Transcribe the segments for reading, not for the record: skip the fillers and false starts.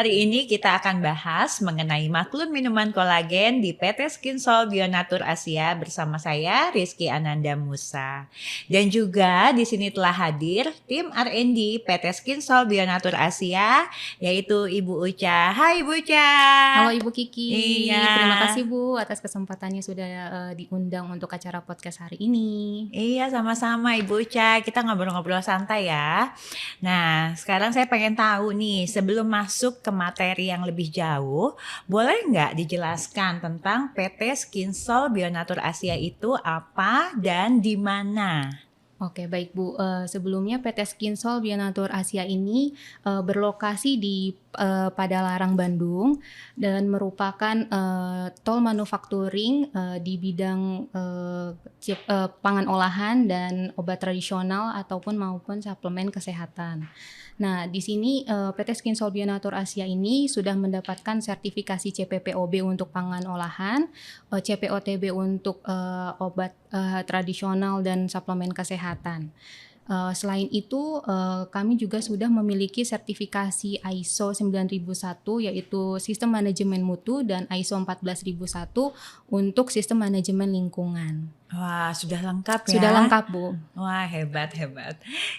hari ini kita akan bahas mengenai maklun minuman kolagen di PT Skinsol Bionatur Asia bersama saya Rizky Ananda Musa. Dan juga di sini telah hadir tim R&D PT Skinsol Bionatur Asia yaitu Ibu Uca. Hai Ibu Uca. Halo Ibu Kiki. Iya. Terima kasih Bu atas kesempatannya sudah diundang untuk acara podcast hari ini. Iya, sama-sama Ibu Uca. Kita ngobrol-ngobrol santai ya. Nah, sekarang saya pengen tahu nih, sebelum masuk ke materi yang lebih jauh, boleh nggak dijelaskan tentang PT Skinsol Bionatur Asia itu apa dan di mana? Oke, baik Bu. Sebelumnya PT Skinsol Bionatur Asia ini berlokasi di Padalarang, Bandung dan merupakan toll manufacturing di bidang pangan olahan dan obat tradisional maupun suplemen kesehatan. Nah, di sini PT Skinsol Bionatur Asia ini sudah mendapatkan sertifikasi CPPOB untuk pangan olahan, CPOTB untuk obat tradisional dan suplemen kesehatan. Selain itu, kami juga sudah memiliki sertifikasi ISO 9001 yaitu Sistem Manajemen Mutu dan ISO 14001 untuk Sistem Manajemen Lingkungan. Wah, sudah lengkap ya? Sudah lengkap, Bu. Wah, hebat.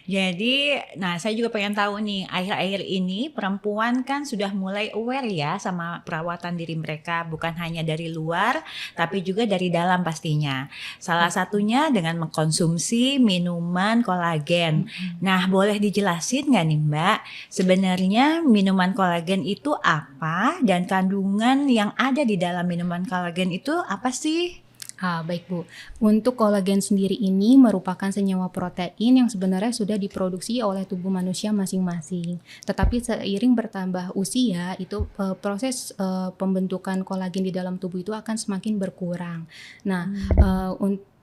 Jadi, saya juga pengen tahu nih, akhir-akhir ini perempuan kan sudah mulai aware ya sama perawatan diri mereka, bukan hanya dari luar, tapi juga dari dalam pastinya. Salah satunya dengan mengkonsumsi minuman kolagen. Nah, boleh dijelasin nggak nih Mbak, sebenarnya minuman kolagen itu apa dan kandungan yang ada di dalam minuman kolagen itu apa sih? Baik Bu, untuk kolagen sendiri ini merupakan senyawa protein yang sebenarnya sudah diproduksi oleh tubuh manusia masing-masing. Tetapi seiring bertambah usia, itu proses pembentukan kolagen di dalam tubuh itu akan semakin berkurang. Nah,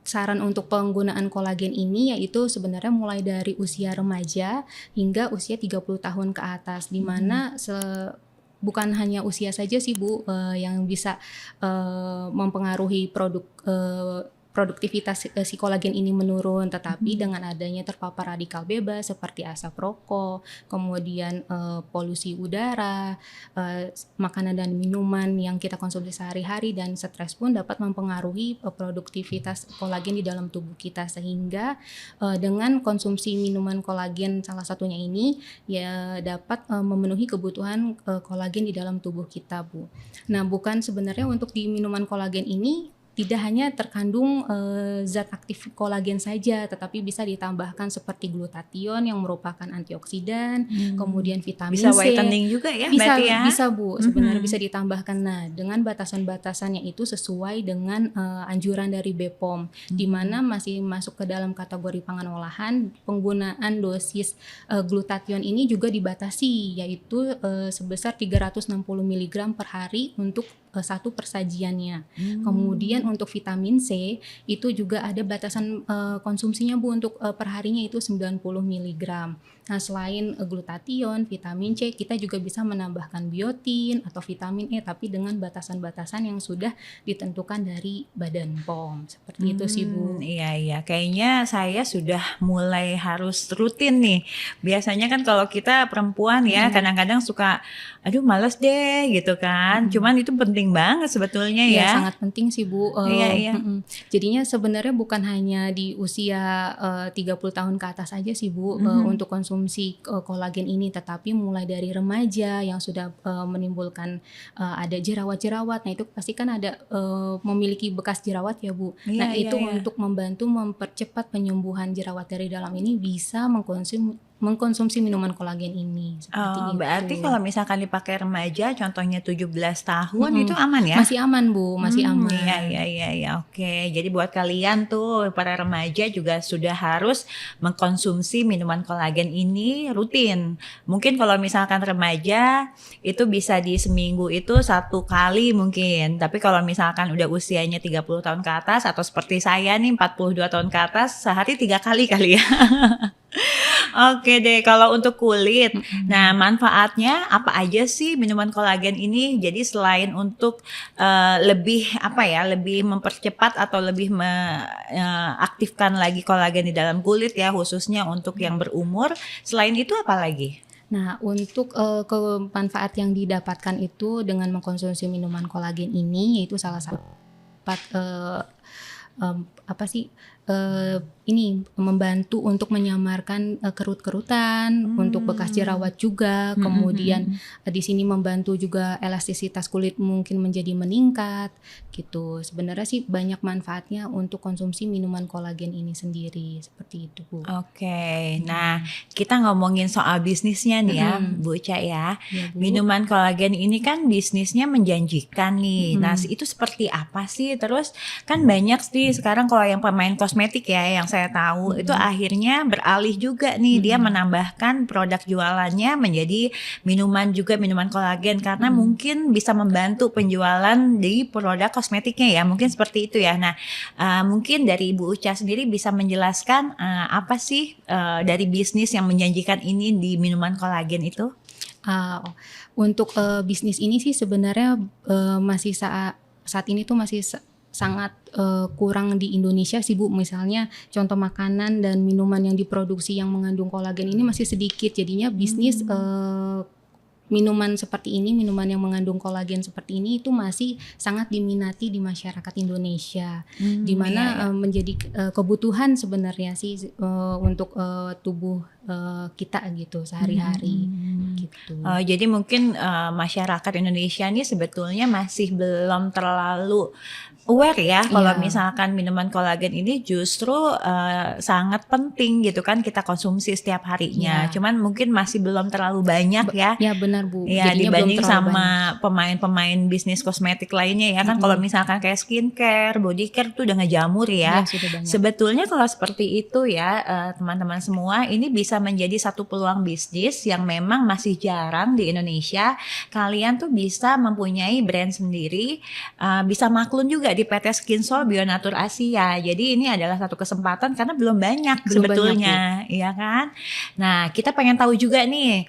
saran untuk penggunaan kolagen ini yaitu sebenarnya mulai dari usia remaja hingga usia 30 tahun ke atas, di mana bukan hanya usia saja sih Bu yang bisa mempengaruhi produktivitas si kolagen ini menurun, tetapi dengan adanya terpapar radikal bebas seperti asap rokok, kemudian polusi udara, makanan dan minuman yang kita konsumsi sehari-hari dan stres pun dapat mempengaruhi produktivitas kolagen di dalam tubuh kita, sehingga dengan konsumsi minuman kolagen salah satunya ini ya dapat memenuhi kebutuhan kolagen di dalam tubuh kita, Bu. Nah, bukan sebenarnya untuk di minuman kolagen ini tidak hanya terkandung zat aktif kolagen saja, tetapi bisa ditambahkan seperti glutathione yang merupakan antioksidan, kemudian vitamin bisa C. whitening juga ya bisa, berarti ya? Bisa Bu, sebenarnya bisa ditambahkan. Nah, dengan batasan-batasannya itu sesuai dengan anjuran dari BPOM, di mana masih masuk ke dalam kategori pangan olahan, penggunaan dosis glutathione ini juga dibatasi, yaitu sebesar 360 mg per hari untuk satu persajiannya. Kemudian untuk vitamin C itu juga ada batasan konsumsinya Bu, untuk perharinya itu 90 mg. Nah, selain glutathione, vitamin C, kita juga bisa menambahkan biotin atau vitamin E, tapi dengan batasan-batasan yang sudah ditentukan dari Badan POM. Seperti itu sih Bu. Iya, kayaknya saya sudah mulai harus rutin nih. Biasanya kan kalau kita perempuan ya kadang-kadang suka aduh males deh gitu kan. Cuman itu penting banget sebetulnya ya. Iya, sangat penting sih Bu. Iya. Jadinya sebenarnya bukan hanya di usia 30 tahun ke atas aja sih Bu untuk konsumsi kolagen ini, tetapi mulai dari remaja yang sudah menimbulkan ada jerawat-jerawat. Nah, itu pasti kan ada memiliki bekas jerawat ya Bu. Nah, itu untuk membantu mempercepat penyembuhan jerawat dari dalam ini bisa mengkonsumsi minuman kolagen ini. Seperti itu. Berarti kalau misalkan dipakai remaja, contohnya 17 tahun itu aman ya? Masih aman Bu, masih aman. Iya, oke. Jadi buat kalian tuh para remaja juga sudah harus mengkonsumsi minuman kolagen ini rutin. Mungkin kalau misalkan remaja itu bisa di seminggu itu 1 kali mungkin. Tapi kalau misalkan udah usianya 30 tahun ke atas atau seperti saya nih 42 tahun ke atas, sehari 3 kali ya. Oke deh, kalau untuk kulit, nah manfaatnya apa aja sih minuman kolagen ini? Jadi selain untuk lebih mempercepat atau lebih aktifkan lagi kolagen di dalam kulit ya, khususnya untuk yang berumur, selain itu apa lagi? Nah, untuk manfaat yang didapatkan itu dengan mengkonsumsi minuman kolagen ini, yaitu salah satu dapat apa sih ini membantu untuk menyamarkan kerut-kerutan, untuk bekas jerawat juga, kemudian di sini membantu juga elastisitas kulit mungkin menjadi meningkat gitu. Sebenarnya sih banyak manfaatnya untuk konsumsi minuman kolagen ini sendiri, seperti itu Bu. Oke, nah kita ngomongin soal bisnisnya nih ya, Bu Uca ya. Ya, Bu. Minuman kolagen ini kan bisnisnya menjanjikan nih. Nah itu seperti apa sih? Terus kan banyak sih sekarang kalau yang pemain kosmetik ya, yang saya tahu itu akhirnya beralih juga nih, dia menambahkan produk jualannya menjadi minuman juga, minuman kolagen, karena mungkin bisa membantu penjualan di produk kosmetiknya ya, mungkin seperti itu ya. Nah mungkin dari Ibu Uca sendiri bisa menjelaskan apa sih dari bisnis yang menjanjikan ini di minuman kolagen itu? Untuk bisnis ini sih sebenarnya masih saat ini tuh masih sangat kurang di Indonesia sih Bu. Misalnya contoh makanan dan minuman yang diproduksi yang mengandung kolagen ini masih sedikit, jadinya bisnis minuman seperti ini, minuman yang mengandung kolagen seperti ini itu masih sangat diminati di masyarakat Indonesia, di mana menjadi kebutuhan sebenarnya sih untuk tubuh kita gitu sehari-hari gitu. Jadi mungkin masyarakat Indonesia ini sebetulnya masih belum terlalu aware ya kalau misalkan minuman kolagen ini justru sangat penting gitu kan kita konsumsi setiap harinya. Cuman mungkin masih belum terlalu banyak ya. Ya benar Bu. Ya Jadinya dibanding belum terlalu sama banyak. pemain-pemain bisnis kosmetik lainnya ya kan, kalau misalkan kayak skincare, body care tuh udah ngejamur ya. Ya, sudah banyak. Sebetulnya kalau seperti itu ya teman-teman semua, ini bisa menjadi satu peluang bisnis yang memang masih jarang di Indonesia. Kalian tuh bisa mempunyai brand sendiri, bisa maklun juga di PT Skinsol Bionatur Asia. Jadi ini adalah satu kesempatan karena belum banyak sebetulnya, iya kan? Nah, kita pengen tahu juga nih,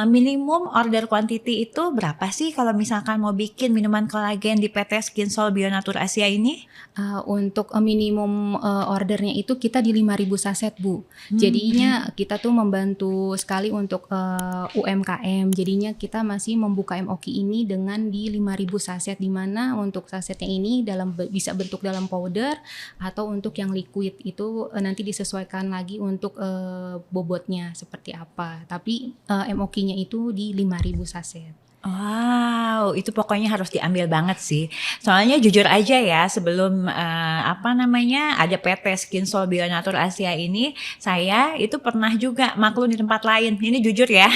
minimum order quantity itu berapa sih kalau misalkan mau bikin minuman kolagen di PT Skinsol Bionatur Asia ini? Untuk minimum ordernya itu kita di 5.000 saset Bu. Jadinya kita tuh membantu sekali untuk UMKM. Jadinya kita masih membuka MOQ ini dengan di 5.000 saset, di mana untuk sasetnya ini bisa bentuk dalam powder atau untuk yang liquid itu nanti disesuaikan lagi untuk bobotnya seperti apa. Tapi MOQ-nya itu di 5.000 saset. Wow, itu pokoknya harus diambil banget sih. Soalnya jujur aja ya, sebelum ada PT Skinsol Bionatur Asia ini, saya itu pernah juga maklun di tempat lain. Ini jujur ya.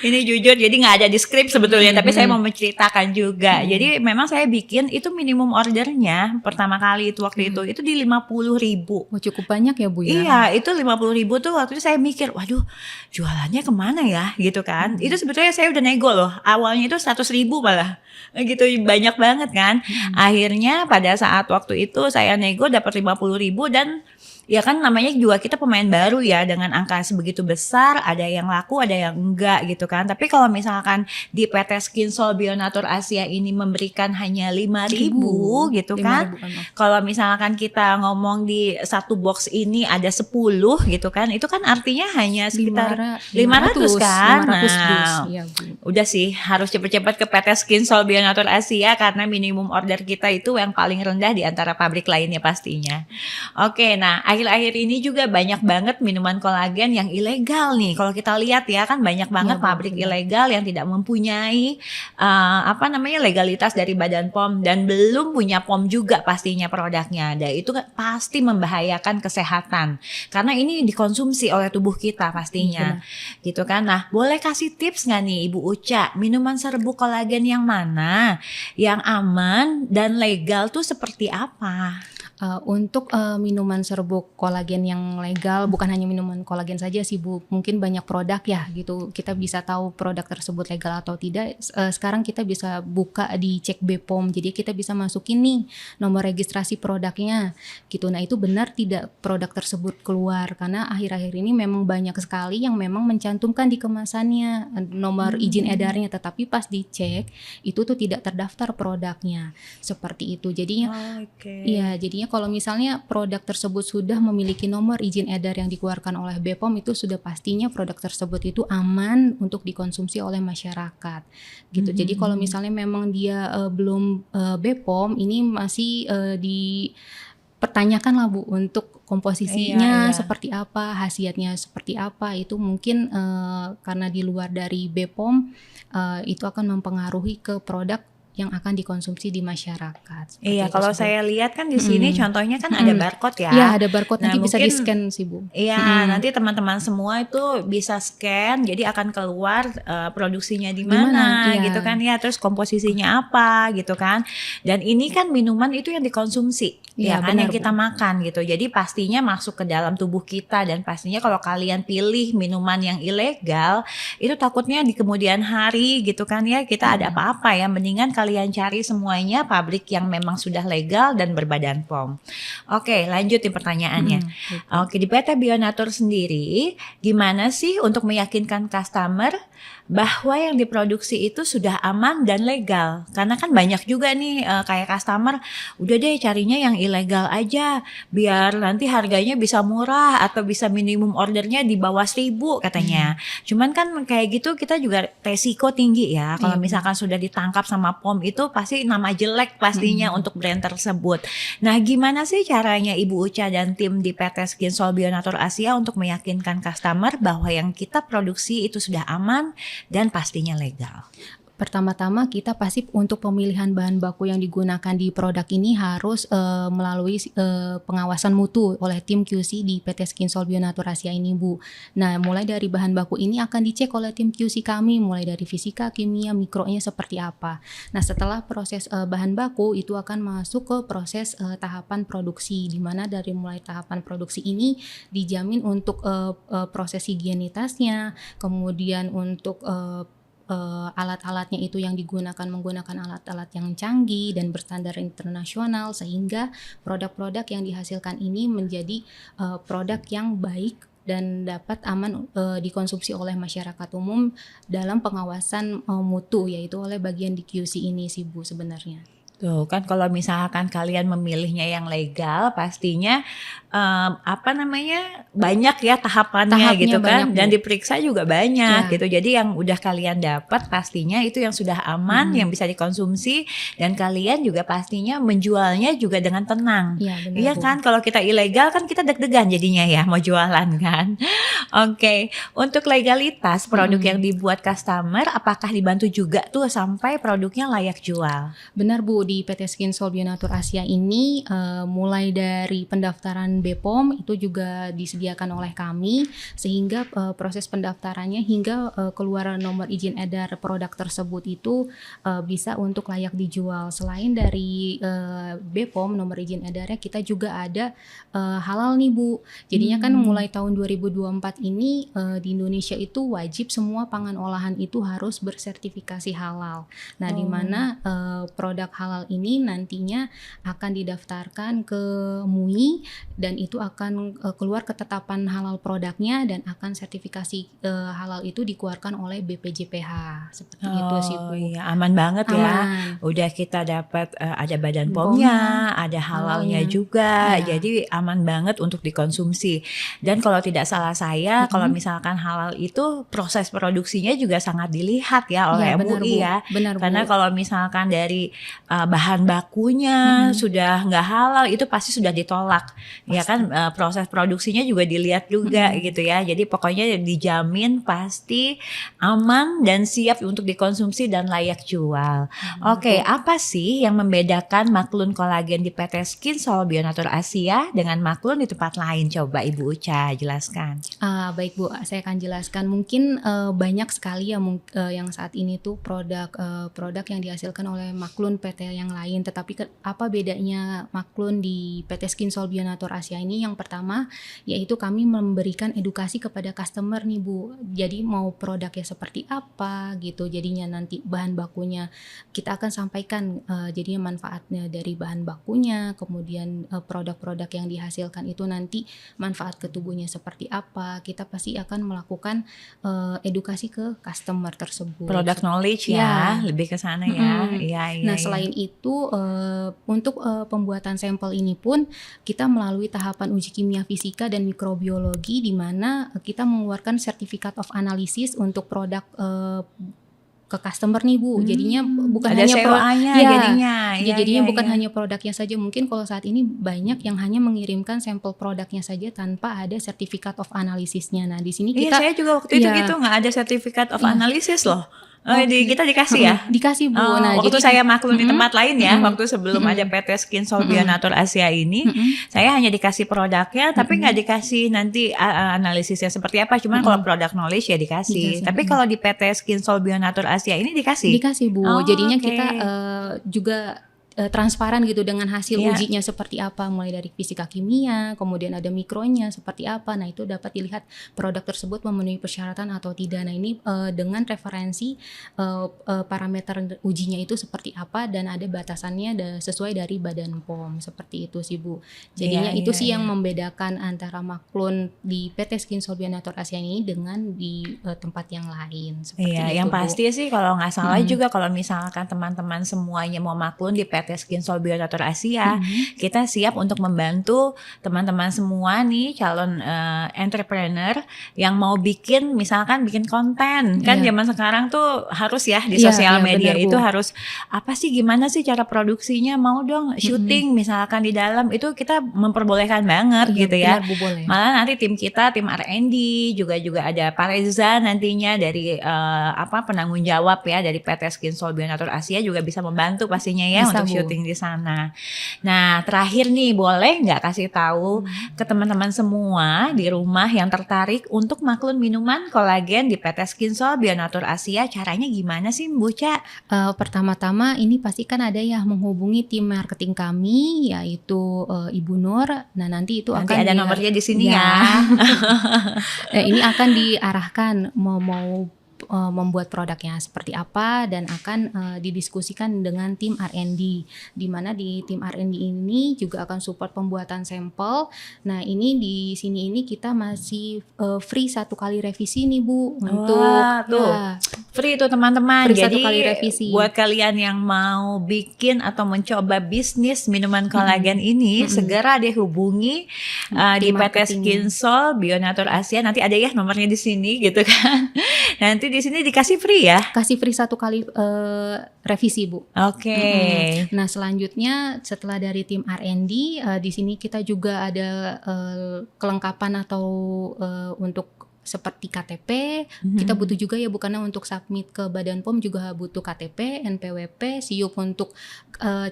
Ini jujur, jadi nggak ada di skrip sebetulnya, tapi saya mau menceritakan juga. Jadi memang saya bikin itu minimum ordernya pertama kali itu waktu itu di 50.000. Oh, cukup banyak ya Bu ya? Iya, itu 50.000 tuh waktu itu saya mikir, waduh jualannya kemana ya gitu kan. Itu sebetulnya saya udah nego loh, awalnya itu 100.000 malah gitu, banyak banget kan. Akhirnya pada saat waktu itu saya nego dapat 50.000 dan ya kan namanya juga kita pemain baru ya, dengan angka sebegitu besar, ada yang laku ada yang enggak gitu kan. Tapi kalau misalkan di PT Skinsol Bionatur Asia ini memberikan hanya 5.000 gitu kan, kalau misalkan kita ngomong di satu box ini ada 10 gitu kan, itu kan artinya hanya sekitar 500 kan. 500 dus. Nah, Iya, Bu. udah sih harus cepet-cepet ke PT Skinsol Bionatur Asia karena minimum order kita itu yang paling rendah di antara pabrik lainnya pastinya. Oke, nah akhir-akhir ini juga banyak banget minuman kolagen yang ilegal nih. Kalau kita lihat ya kan banyak banget pabrik ilegal yang tidak mempunyai legalitas dari Badan POM dan belum punya POM juga pastinya produknya. Dan itu pasti membahayakan kesehatan karena ini dikonsumsi oleh tubuh kita pastinya. Gitu kan. Nah, boleh kasih tips nggak nih Ibu Uca, minuman serbuk kolagen yang mana yang aman dan legal tuh seperti apa? Untuk minuman serbuk kolagen yang legal, bukan hanya minuman kolagen saja sih Bu, mungkin banyak produk ya gitu. Kita bisa tahu produk tersebut legal atau tidak. Sekarang kita bisa buka di cek BPOM, jadi kita bisa masukin nih nomor registrasi produknya gitu. Nah itu benar tidak produk tersebut keluar, karena akhir-akhir ini memang banyak sekali yang memang mencantumkan di kemasannya nomor izin edarnya, tetapi pas dicek itu tuh tidak terdaftar produknya seperti itu. Jadinya, iya jadinya kalau misalnya produk tersebut sudah memiliki nomor izin edar yang dikeluarkan oleh BPOM, itu sudah pastinya produk tersebut itu aman untuk dikonsumsi oleh masyarakat gitu. Jadi kalau misalnya memang dia belum BPOM, ini masih dipertanyakan lah Bu untuk komposisinya Iya. seperti apa, khasiatnya seperti apa, itu mungkin karena di luar dari BPOM itu akan mempengaruhi ke produk yang akan dikonsumsi di masyarakat. Seperti Iya, itu kalau sih Bu. saya lihat kan di sini contohnya kan ada Mm-mm. barcode Iya ya. ada barcode, Nah, nanti bisa mungkin di-scan sih Bu. iya, nanti teman-teman semua itu bisa scan, jadi akan keluar produksinya di Di mana? mana Iya. gitu kan ya, terus komposisinya apa gitu kan. Dan ini kan minuman itu yang dikonsumsi, ya Iya kan, benar yang kita Bu. makan gitu. Jadi pastinya masuk ke dalam tubuh kita, dan pastinya kalau kalian pilih minuman yang ilegal, itu takutnya di kemudian hari gitu kan ya, kita ada apa-apa ya, mendingan kalian cari semuanya pabrik yang memang sudah legal dan berbadan POM. Oke, lanjut nih pertanyaannya. Baik. Oke, di PT Bionatur sendiri, gimana sih untuk meyakinkan customer bahwa yang diproduksi itu sudah aman dan legal? Karena kan banyak juga nih kayak customer, udah deh carinya yang ilegal aja, biar nanti harganya bisa murah atau bisa minimum ordernya di bawah 1.000 katanya. Cuman kan kayak gitu kita juga resiko tinggi ya. Kalau Iya, misalkan sudah ditangkap sama POM itu pasti nama jelek pastinya untuk brand tersebut. Nah, gimana sih caranya Ibu Uca dan tim di PT Skinsol Bionatur Asia untuk meyakinkan customer bahwa yang kita produksi itu sudah aman dan pastinya legal? Pertama-tama kita pasti untuk pemilihan bahan baku yang digunakan di produk ini harus melalui pengawasan mutu oleh tim QC di PT Skinsol Bionatur Asia ini Bu. Nah mulai dari bahan baku ini akan dicek oleh tim QC kami, mulai dari fisika, kimia, mikronya seperti apa. Nah setelah proses bahan baku itu akan masuk ke proses tahapan produksi, di mana dari mulai tahapan produksi ini dijamin untuk proses higienitasnya, kemudian untuk alat-alatnya itu yang digunakan menggunakan alat-alat yang canggih dan berstandar internasional, sehingga produk-produk yang dihasilkan ini menjadi produk yang baik dan dapat aman dikonsumsi oleh masyarakat umum dalam pengawasan mutu, yaitu oleh bagian di QC ini sih Bu sebenarnya. Tuh kan kalau misalkan kalian memilihnya yang legal, pastinya banyak ya tahapannya Tahapnya gitu kan, banyak, Bu. dan diperiksa juga banyak Ya. gitu. Jadi yang udah kalian dapat pastinya itu yang sudah aman, yang bisa dikonsumsi, dan kalian juga pastinya menjualnya juga dengan tenang. Iya benar Iya Bu. kan, kalau kita ilegal kan kita deg-degan jadinya ya mau jualan kan. Oke, untuk legalitas produk yang dibuat customer, apakah dibantu juga tuh sampai produknya layak jual? Benar Bu, di PT Skinsol Bionatur Asia ini mulai dari pendaftaran BPOM itu juga disediakan oleh kami, sehingga proses pendaftarannya hingga keluar nomor izin edar produk tersebut itu bisa untuk layak dijual. Selain dari BPOM nomor izin edarnya, kita juga ada halal nih Bu. Jadinya kan mulai tahun 2024 ini di Indonesia itu wajib semua pangan olahan itu harus bersertifikasi halal. Nah, di mana produk halal ini nantinya akan didaftarkan ke MUI, dan itu akan keluar ketetapan halal produknya, dan akan sertifikasi halal itu dikeluarkan oleh BPJPH. Seperti itu sih Bu. Oh iya, aman banget ya. Aman. Udah kita dapat ada badan POM-nya, POM-nya, ada halalnya halalnya. juga. Ya. Jadi aman banget untuk dikonsumsi. Dan kalau tidak salah saya, kalau misalkan halal itu proses produksinya juga sangat dilihat ya oleh Iya benar MUI Bu. ya. Benar Karena Bu. kalau misalkan dari bahan bakunya sudah nggak halal, itu pasti sudah ditolak. Ya kan, proses produksinya juga dilihat juga gitu ya. Jadi pokoknya dijamin pasti aman dan siap untuk dikonsumsi dan layak jual. Oke, apa sih yang membedakan Maklun Kolagen di PT Skinsol Bionatur Asia dengan Maklun di tempat lain? Coba Ibu Uca jelaskan. Baik Bu, saya akan jelaskan. Mungkin banyak sekali ya yang saat ini tuh produk yang dihasilkan oleh Maklun PT yang lain. Tetapi apa bedanya Maklun di PT Skinsol Bionatur Asia ini? Yang pertama yaitu kami memberikan edukasi kepada customer nih Bu. Jadi mau produknya seperti apa gitu. Jadinya nanti bahan bakunya kita akan sampaikan jadinya manfaatnya dari bahan bakunya, kemudian produk-produk yang dihasilkan itu nanti manfaat ke tubuhnya seperti apa. Kita pasti akan melakukan edukasi ke customer tersebut. Product knowledge Ya. ya, lebih ke sana ya. Iya, iya. Nah iya. selain itu untuk pembuatan sampel ini pun kita melalui tahapan uji kimia fisika dan mikrobiologi, di mana kita mengeluarkan sertifikat of analysis untuk produk ke customer nih Bu. Jadinya bukan ada hanya COA-nya ya, jadinya. ya, jadinya bukan hanya produknya saja. Mungkin kalau saat ini banyak yang hanya mengirimkan sampel produknya saja tanpa ada sertifikat of analysisnya. Nah, di sini kita saya juga waktu itu gitu nggak ada sertifikat of analysis loh. Kita dikasih ya? Dikasih Bu. Nah, waktu jadi saya maklum di tempat lain ya, waktu sebelum ada PT Skinsol Bionatur Asia ini, saya hanya dikasih produknya, tapi nggak dikasih nanti analisisnya seperti apa. Cuman kalau produk knowledge ya dikasih. Tapi kalau di PT Skinsol Bionatur Asia ini dikasih? Dikasih Bu. Jadinya kita juga transparan gitu dengan hasil ujinya seperti apa, mulai dari fisika kimia, kemudian ada mikronya seperti apa. Nah, itu dapat dilihat produk tersebut memenuhi persyaratan atau tidak. Nah, ini dengan referensi parameter ujinya itu seperti apa dan ada batasannya sesuai dari Badan POM, seperti itu sih Bu. Jadinya itu sih yang membedakan antara maklun di PT Skinsol Bionatur Asia ini dengan di tempat yang lain. Seperti itu, yang Bu. pasti sih kalau nggak salah juga kalau misalkan teman-teman semuanya mau maklun di PT Skinsol Bionatur Asia, kita siap untuk membantu teman-teman semua nih calon entrepreneur yang mau misalkan bikin konten. Kan zaman sekarang tuh harus ya di sosial media benar, itu Bu. harus apa sih, gimana sih cara produksinya, mau dong syuting misalkan di dalam, itu kita memperbolehkan banget gitu ya. Benar, Bu, boleh. Malah nanti tim R&D juga ada Pak Reza nantinya dari penanggung jawab ya dari PT Skinsol Bionatur Asia juga bisa membantu pastinya ya Bisa, untuk Bu. syuting di sana. Nah, terakhir nih, boleh nggak kasih tahu ke teman-teman semua di rumah yang tertarik untuk maklun minuman kolagen di PT Skinsol Bionatur Asia, caranya gimana sih Bu Ca? Pertama-tama ini pasti kan ada ya menghubungi tim marketing kami, yaitu Ibu Nur. Nah, nanti itu Nanti akan ada nomornya di sini ya. Ini akan diarahkan mau membuat produknya seperti apa dan akan didiskusikan dengan tim R&D, di mana di tim R&D ini juga akan support pembuatan sampel. Nah, ini di sini ini kita masih free 1 kali revisi nih Bu untuk free itu teman-teman. Free Jadi 1 kali revisi. Buat kalian yang mau bikin atau mencoba bisnis minuman kolagen ini, segera deh hubungi di PT Skinsol Bionatur Asia. Nanti ada ya nomornya di sini gitu kan. Nanti di sini dikasih free ya? Kasih free 1 kali revisi Bu. Oke. Nah, selanjutnya setelah dari tim R&D, di sini kita juga ada kelengkapan atau untuk seperti KTP, kita butuh juga ya bukannya untuk submit ke Badan POM juga butuh KTP, NPWP, SIUP untuk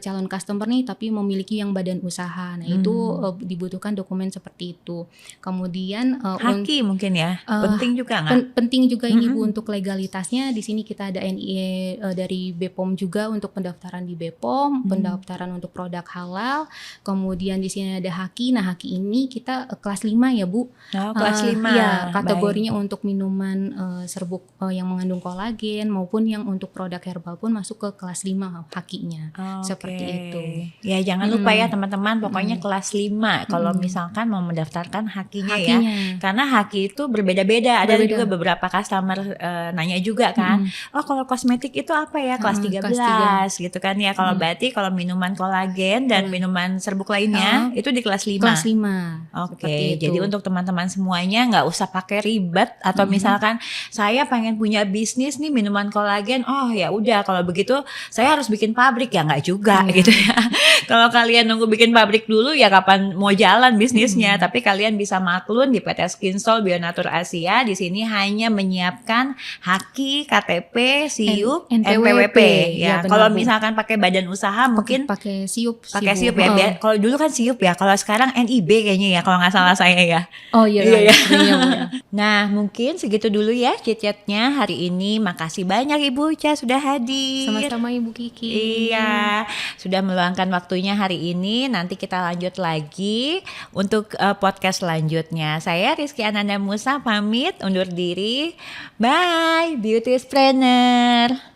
calon customer nih tapi memiliki yang badan usaha. Nah, itu dibutuhkan dokumen seperti itu. Kemudian Haki mungkin ya, penting juga nggak? Penting juga ini Bu untuk legalitasnya. Di sini kita ada NIE dari BPOM juga untuk pendaftaran di BPOM, pendaftaran untuk produk halal. Kemudian di sini ada Haki. Nah, Haki ini kita kelas 5 ya Bu. Kelas 5. Ya, kategorinya untuk minuman serbuk yang mengandung kolagen maupun yang untuk produk herbal pun masuk ke kelas 5 Hakinya. Seperti itu. Ya, jangan lupa ya teman-teman, pokoknya kelas 5 kalau misalkan mau mendaftarkan Hakinya ya. Karena Haki itu berbeda-beda. Ada juga beberapa customer nanya juga kan. Oh, kalau kosmetik itu apa ya? Kelas 13 gitu kan ya. Kalau berarti kalau minuman kolagen dan minuman serbuk lainnya itu di kelas 5. Kelas 5. Oke, jadi untuk teman-teman semuanya nggak usah pakai ribet atau misalkan saya pengen punya bisnis nih minuman kolagen, oh ya udah kalau begitu saya harus bikin pabrik, ya nggak juga gitu ya. Kalau kalian nunggu bikin pabrik dulu ya kapan mau jalan bisnisnya. Tapi kalian bisa maklun di PT Skinsol Bionatur Asia. Di sini hanya menyiapkan Haki, KTP, SIUP, NPWP ya. Kalau misalkan pakai badan usaha mungkin pakai SIUP. Pakai SIUP ya. Kalau dulu kan SIUP ya. Kalau sekarang NIB kayaknya ya kalau nggak salah saya ya. Oh iya. Nah, mungkin segitu dulu ya chit-chatnya hari ini. Makasih banyak Ibu Ca sudah hadir. Sama-sama Ibu Kiki. Iya, sudah meluangkan waktunya hari ini. Nanti kita lanjut lagi untuk podcast selanjutnya. Saya Rizky Ananda Musa pamit undur diri. Bye, Beauty Planner.